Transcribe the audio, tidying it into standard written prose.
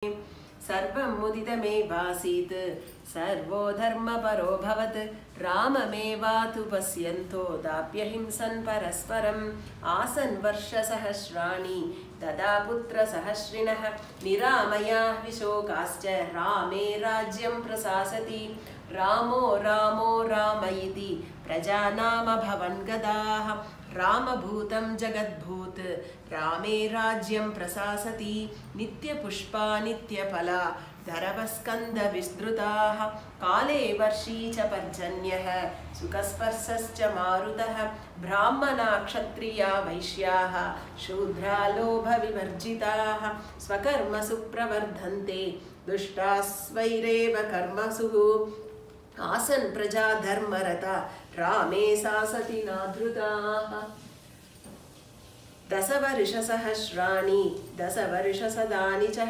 सर्वं मुदितमेवासीत् सर्वो धर्मपरो भवत् राममेवातु पश्यन्तो दाप्यहिंसन् परस्परम् आसन् वर्षसहस्राणि तदा पुत्रसहस्रिणः निरामयाः विशोकाश्च रामे राज्यं प्रशासति रामो रामो राम इति प्रजानामभवन् गदाः रामभूतं जगद्भूत् रामे राज्यं प्रशासति नित्यपुष्पा नित्यफला धरवस्कन्धविस्तृताः काले वर्षी च पर्जन्यः सुखस्पर्शश्च मारुतः ब्राह्मणा क्षत्रिया वैश्याः शूद्रा लोभविवर्जिताः स्वकर्मसु प्रवर्धन्ते दुष्टाः स्वैरेव कर्मसु आसन् प्रजा धर्मरता रामे शासति नाधृताः दशवर्षसहस्राणि दशवर्षशतानि च